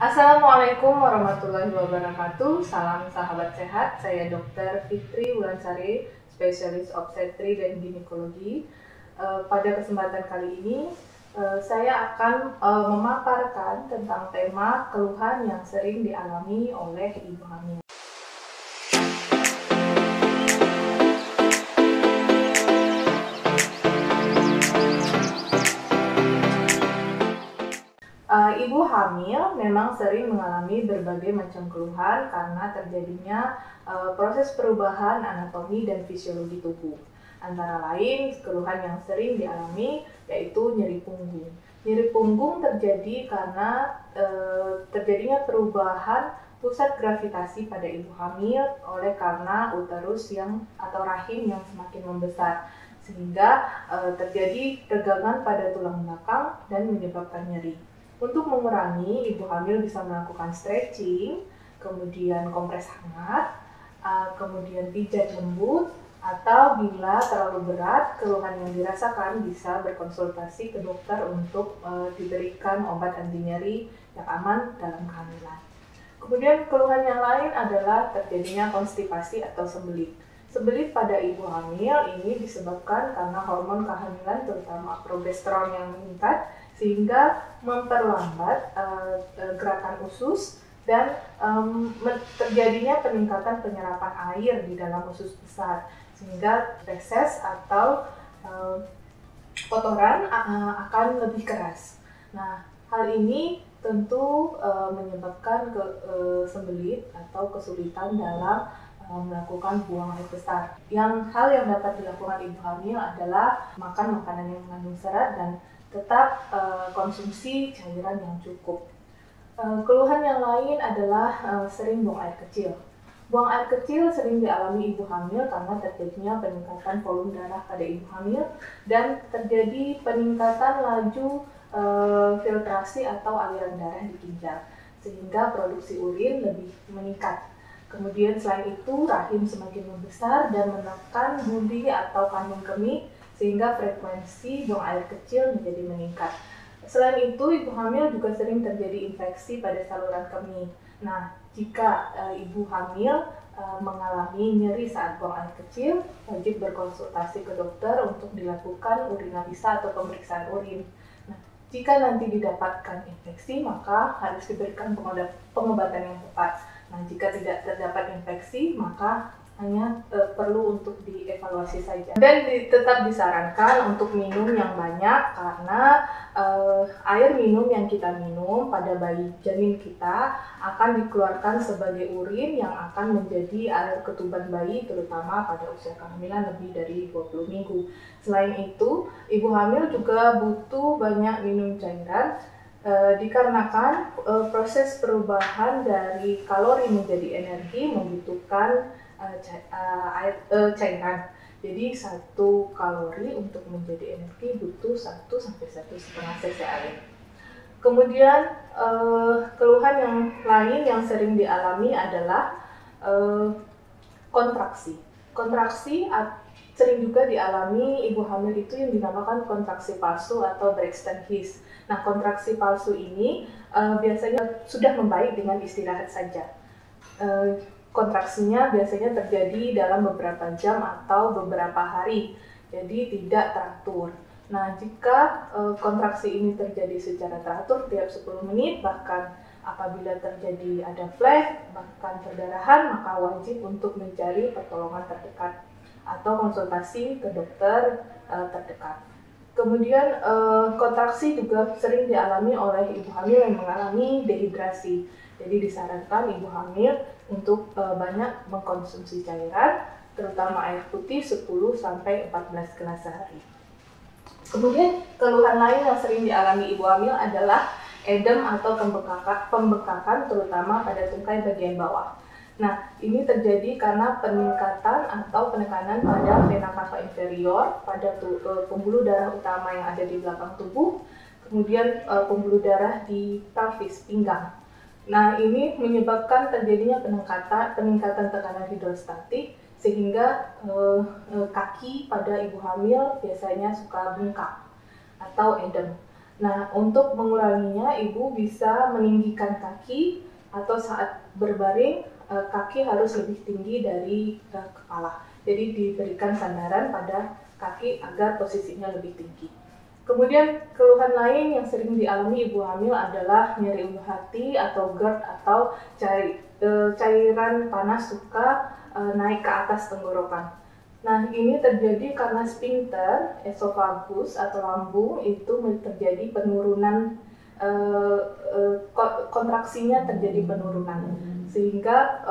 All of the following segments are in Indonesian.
Assalamualaikum warahmatullahi wabarakatuh. Salam sahabat sehat. Saya Dr. Fitri Wulansari, spesialis obstetri dan ginekologi. Pada kesempatan kali ini, saya akan memaparkan tentang tema keluhan yang sering dialami oleh ibu hamil. Ibu hamil memang sering mengalami berbagai macam keluhan karena terjadinya proses perubahan anatomi dan fisiologi tubuh. Antara lain, keluhan yang sering dialami yaitu nyeri punggung. Nyeri punggung terjadi karena terjadinya perubahan pusat gravitasi pada ibu hamil karena uterus atau rahim yang semakin membesar, sehingga terjadi tegangan pada tulang belakang dan menyebabkan nyeri. Untuk mengurangi, ibu hamil bisa melakukan stretching, kemudian kompres hangat, kemudian pijat lembut, atau bila terlalu berat, keluhan yang dirasakan bisa berkonsultasi ke dokter untuk diberikan obat anti nyeri yang aman dalam kehamilan. Kemudian keluhan yang lain adalah terjadinya konstipasi atau sembelit. Sembelit pada ibu hamil ini disebabkan karena hormon kehamilan terutama progesteron yang meningkat sehingga memperlambat gerakan usus dan terjadinya peningkatan penyerapan air di dalam usus besar sehingga feses atau kotoran akan lebih keras. Nah, hal ini tentu menyebabkan sembelit atau kesulitan dalam melakukan buang air besar. Hal yang dapat dilakukan ibu hamil adalah makan makanan yang mengandung serat dan tetap konsumsi cairan yang cukup. Keluhan yang lain adalah sering buang air kecil. Buang air kecil sering dialami ibu hamil karena terjadinya peningkatan volume darah pada ibu hamil dan terjadi peningkatan laju filtrasi atau aliran darah di ginjal sehingga produksi urin lebih meningkat. Kemudian selain itu rahim semakin membesar dan menekan budi atau kandung kemih sehingga frekuensi buang air kecil menjadi meningkat. Selain itu, ibu hamil juga sering terjadi infeksi pada saluran kemih. Nah, jika ibu hamil mengalami nyeri saat buang air kecil, wajib berkonsultasi ke dokter untuk dilakukan urinalisa atau pemeriksaan urin. Nah, jika nanti didapatkan infeksi, maka harus diberikan pengobatan yang tepat. Nah, jika tidak terdapat infeksi, maka hanya perlu untuk dievaluasi saja. Dan tetap disarankan untuk minum yang banyak karena air minum yang kita minum pada bayi janin kita akan dikeluarkan sebagai urin yang akan menjadi air ketuban bayi terutama pada usia kehamilan lebih dari 20 minggu. Selain itu, ibu hamil juga butuh banyak minum cairan dikarenakan proses perubahan dari kalori menjadi energi membutuhkan cairan. Jadi 1 kalori untuk menjadi energi butuh 1-1,5 cc air. Kemudian keluhan yang lain yang sering dialami adalah kontraksi. Kontraksi sering juga dialami ibu hamil itu yang dinamakan kontraksi palsu atau Braxton Hicks. Nah, kontraksi palsu ini biasanya sudah membaik dengan istirahat saja. Kontraksinya biasanya terjadi dalam beberapa jam atau beberapa hari, jadi tidak teratur. Nah, jika kontraksi ini terjadi secara teratur tiap 10 menit, bahkan apabila terjadi ada flek, bahkan perdarahan, maka wajib untuk mencari pertolongan terdekat atau konsultasi ke dokter terdekat. Kemudian kontraksi juga sering dialami oleh ibu hamil yang mengalami dehidrasi. Jadi disarankan ibu hamil untuk banyak mengkonsumsi cairan, terutama air putih 10-14 gelas sehari. Kemudian keluhan lain yang sering dialami ibu hamil adalah edem atau pembekakan terutama pada tungkai bagian bawah. Nah, ini terjadi karena peningkatan atau penekanan pada vena cava inferior pada pembuluh darah utama yang ada di belakang tubuh, kemudian pembuluh darah di pelvis pinggang. Nah, ini menyebabkan terjadinya peningkatan tekanan hidrostatik sehingga kaki pada ibu hamil biasanya suka bengkak atau edem. Nah, untuk menguranginya, ibu bisa meninggikan kaki atau saat berbaring, kaki harus lebih tinggi dari kepala. Jadi diberikan sandaran pada kaki agar posisinya lebih tinggi. Kemudian keluhan lain yang sering dialami ibu hamil adalah nyeri ulu hati atau GERD atau cairan panas suka naik ke atas tenggorokan. Nah, ini terjadi karena sphincter esofagus atau lambung itu terjadi penurunan, kontraksinya terjadi penurunan, sehingga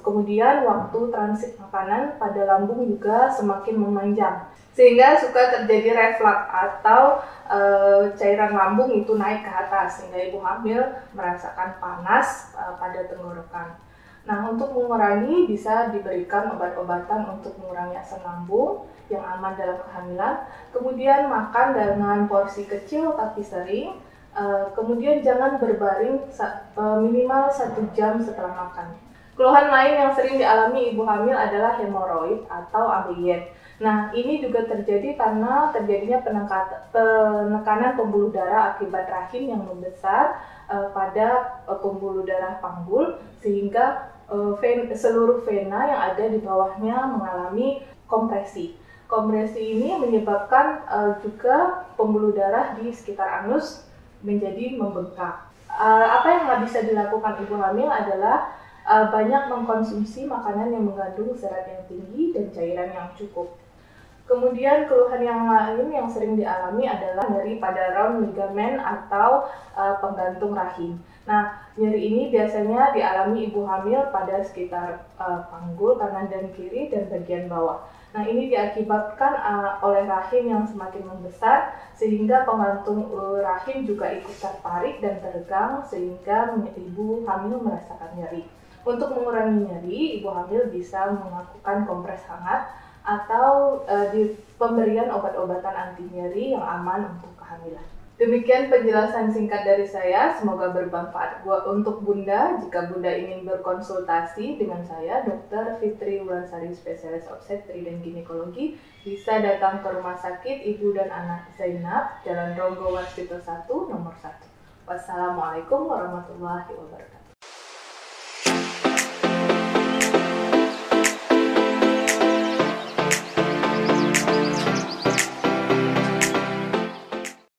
kemudian waktu transit makanan pada lambung juga semakin memanjang, sehingga suka terjadi reflux atau cairan lambung itu naik ke atas, sehingga ibu hamil merasakan panas pada tenggorokan. Nah, untuk mengurangi bisa diberikan obat-obatan untuk mengurangi asam lambung yang aman dalam kehamilan. Kemudian makan dengan porsi kecil tapi sering. Kemudian jangan berbaring minimal 1 jam setelah makan. Keluhan lain yang sering dialami ibu hamil adalah hemoroid atau ambliet. Nah, ini juga terjadi karena terjadinya penekanan pembuluh darah akibat rahim yang membesar pada pembuluh darah panggul, sehingga seluruh vena yang ada di bawahnya mengalami kompresi. Kompresi ini menyebabkan juga pembuluh darah di sekitar anus menjadi membengkak. Apa yang bisa dilakukan ibu hamil adalah banyak mengkonsumsi makanan yang mengandung serat yang tinggi dan cairan yang cukup. Kemudian keluhan yang lain yang sering dialami adalah nyeri pada round ligamen atau penggantung rahim. Nah, nyeri ini biasanya dialami ibu hamil pada sekitar panggul kanan dan kiri dan bagian bawah. Nah, ini diakibatkan oleh rahim yang semakin membesar, sehingga penggantung rahim juga ikut tertarik dan teregang, sehingga ibu hamil merasakan nyeri. Untuk mengurangi nyeri, ibu hamil bisa melakukan kompres hangat atau di pemberian obat-obatan anti nyeri yang aman untuk kehamilan. Demikian penjelasan singkat dari saya, semoga bermanfaat untuk Bunda. Jika Bunda ingin berkonsultasi dengan saya, Dr. Fitri Wulansari, spesialis obstetri dan ginekologi, bisa datang ke Rumah Sakit Ibu dan Anak Zainab, Jalan Ronggo Warsito 1, nomor 1. Wassalamualaikum warahmatullahi wabarakatuh.